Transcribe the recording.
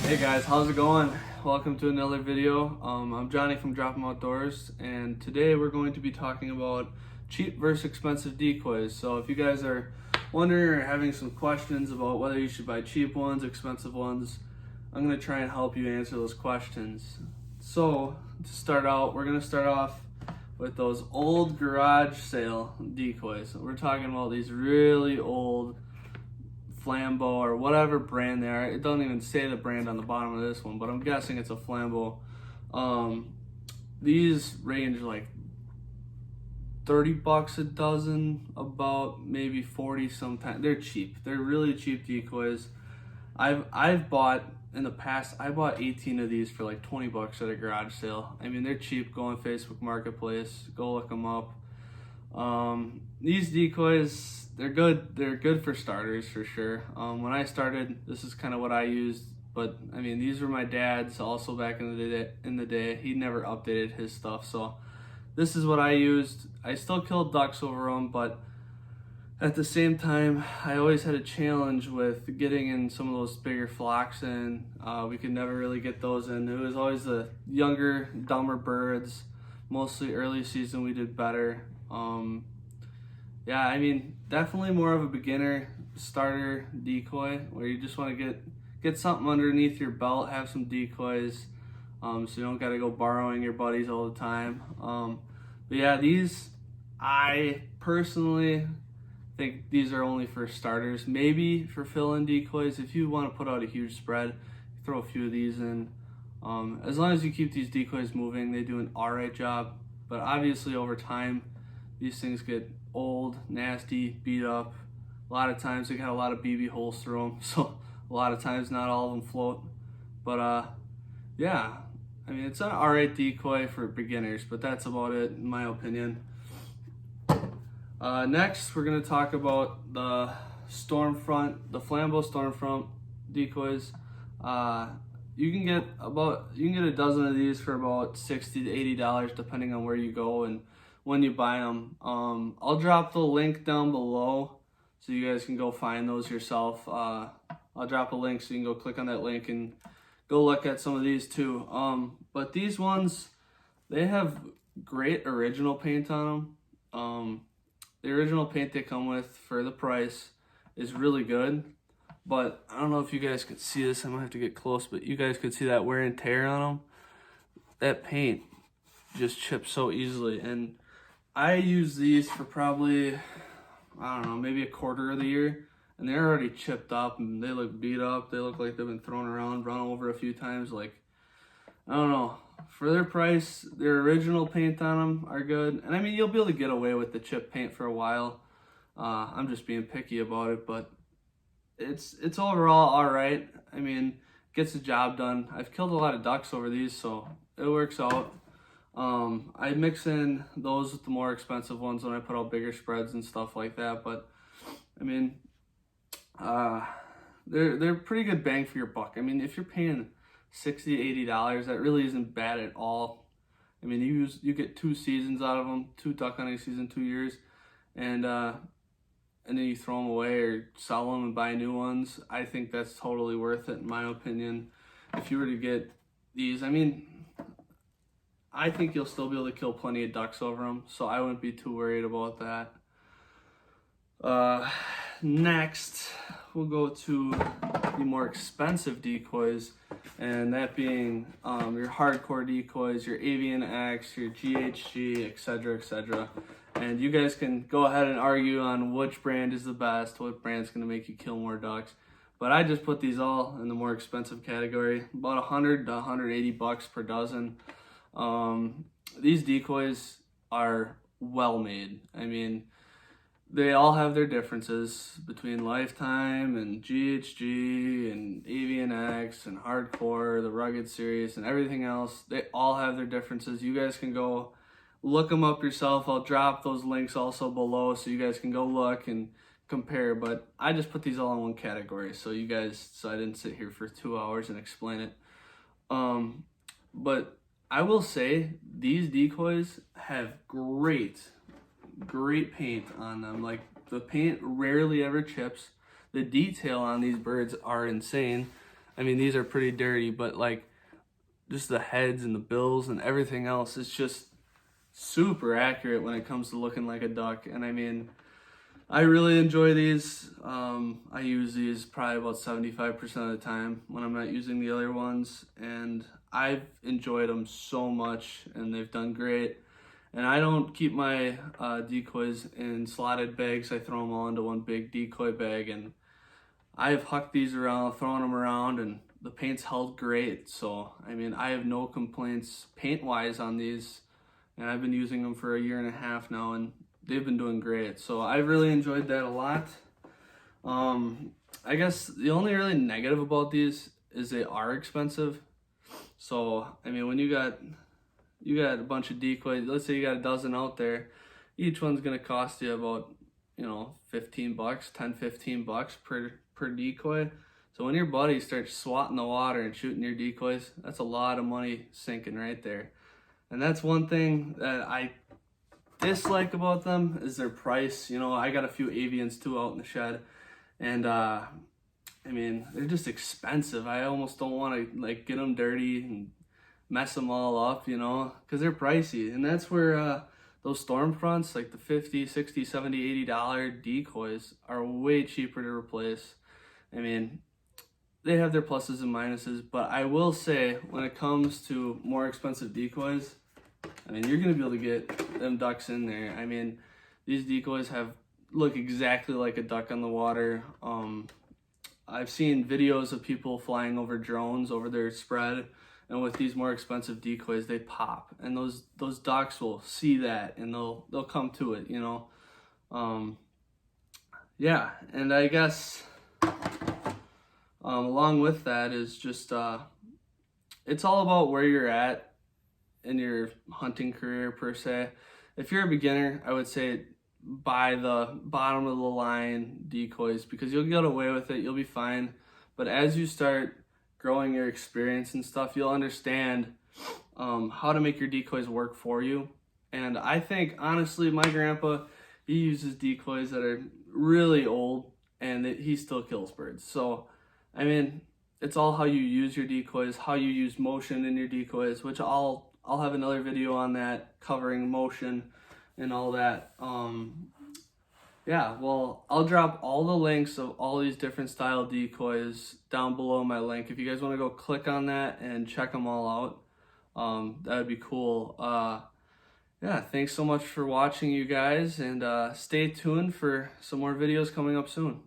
Hey guys, how's it going? Welcome to another video. I'm Johnny from Drop 'em Outdoors, and today we're going to be talking about cheap versus expensive decoys. So if you guys are wondering or having some questions about whether you should buy cheap ones, expensive ones, I'm going to try and help you answer those questions. So to start out, we're going to start off with those old garage sale decoys. We're talking about these really old Flambue or whatever brand they are. It doesn't even say the brand on the bottom of this one, but I'm guessing it's a Flambue. These range like 30 bucks a dozen, about maybe 40 sometimes. They're cheap. They're really cheap decoys. I've bought in the past, I bought 18 of these for like 20 bucks at a garage sale. I mean, they're cheap. Go on Facebook Marketplace, go look them up. These decoys, they're good. They're good for starters for sure. When I started, this is kind of what I used, but I mean, these were my dad's also back in the day. He never updated his stuff, so this is what I used. I still killed ducks over them, but at the same time, I always had a challenge with getting in some of those bigger flocks in. We could never really get those in. It was always the younger, dumber birds. Mostly early season, we did better. Yeah, I mean, definitely more of a beginner starter decoy where you just want to get something underneath your belt, have some decoys, so you don't got to go borrowing your buddies all the time. But yeah, these, I personally think these are only for starters, maybe for fill-in decoys. If you want to put out a huge spread, throw a few of these in. As long as you keep these decoys moving, they do an alright job. But obviously over time, these things get old, nasty, beat up. A lot of times they got a lot of BB holes through them, so a lot of times not all of them float. But yeah, I mean, it's an alright decoy for beginners, but that's about it in my opinion. Next, we're going to talk about the Stormfront, the Flambue Stormfront decoys. You can get a dozen of these for about $60 to $80 depending on where you go and when you buy them. I'll drop the link down below so you guys can go find those yourself. I'll drop a link so you can go click on that link and go look at some of these too. But these ones, they have great original paint on them. The original paint they come with for the price is really good. But I don't know if you guys could see this. I might have to get close, but you guys could see that wear and tear on them. That paint just chips so easily. And I use these for probably, I don't know, maybe a quarter of the year. And they're already chipped up and they look beat up. They look like they've been thrown around, run over a few times. Like, I don't know. For their price, their original paint on them are good. And I mean, you'll be able to get away with the chip paint for a while. I'm just being picky about it, but it's overall all right. I mean, gets the job done. I've killed a lot of ducks over these, so it works out. I mix in those with the more expensive ones when I put out bigger spreads and stuff like that. But I mean, they're pretty good bang for your buck. I mean, if you're paying $60 to $80, that really isn't bad at all. I mean, you get 2 seasons out of them, 2 duck hunting season, 2 years, and then you throw them away or sell them and buy new ones. I think that's totally worth it in my opinion. If you were to get these, I mean, I think you'll still be able to kill plenty of ducks over them, so I wouldn't be too worried about that. Next, we'll go to the more expensive decoys, and that being your hardcore decoys, your Avian X, your GHG, etc., etc. And you guys can go ahead and argue on which brand is the best, what brand's going to make you kill more ducks. But I just put these all in the more expensive category, about 100 to 180 bucks per dozen. These decoys are well made. I mean, they all have their differences between Lifetime and GHG and Avian X and Hardcore, the Rugged series, and everything else. They all have their differences. You guys can go look them up yourself. I'll drop those links also below so you guys can go look and compare. But I just put these all in one category so I didn't sit here for 2 hours and explain it. But I will say these decoys have great paint on them. Like, the paint rarely ever chips. The detail on these birds are insane. I mean, these are pretty dirty, but like just the heads and the bills and everything else is just super accurate when it comes to looking like a duck. And I mean, I really enjoy these. I use these probably about 75% of the time when I'm not using the other ones, and I've enjoyed them so much, and they've done great. And I don't keep my decoys in slotted bags. I throw them all into one big decoy bag, and I've hucked these around, thrown them around, and the paint's held great. So, I mean, I have no complaints paint-wise on these, and I've been using them for a year and a half now, and they've been doing great. So I really enjoyed that a lot. I guess the only really negative about these is they are expensive. So, I mean, when you got a bunch of decoys, let's say you got a dozen out there, each one's gonna cost you about, you know, 15 bucks, 10, 15 bucks per decoy. So when your buddy starts swatting the water and shooting your decoys, that's a lot of money sinking right there. And that's one thing that I dislike about them is their price. You know, I got a few Avians too out in the shed, and I mean, they're just expensive. I almost don't want to like get them dirty and mess them all up, you know, because they're pricey. And that's where those Stormfronts, like the 50, 60, 70, $80 decoys are way cheaper to replace. I mean, they have their pluses and minuses, but I will say when it comes to more expensive decoys, I mean, you're going to be able to get them ducks in there. I mean, these decoys look exactly like a duck on the water. I've seen videos of people flying over drones over their spread, and with these more expensive decoys, they pop, and those ducks will see that, and they'll come to it, you know. Yeah, and I guess along with that is just it's all about where you're at in your hunting career per se. If you're a beginner, I would say buy the bottom of the line decoys because you'll get away with it, you'll be fine. But as you start growing your experience and stuff, you'll understand how to make your decoys work for you. And I think honestly, my grandpa, he uses decoys that are really old, and he still kills birds. So I mean, it's all how you use your decoys, how you use motion in your decoys, which I'll have another video on that covering motion and all that. Yeah, well, I'll drop all the links of all these different style decoys down below my link. If you guys want to go click on that and check them all out, that would be cool. Yeah, thanks so much for watching, you guys, and stay tuned for some more videos coming up soon.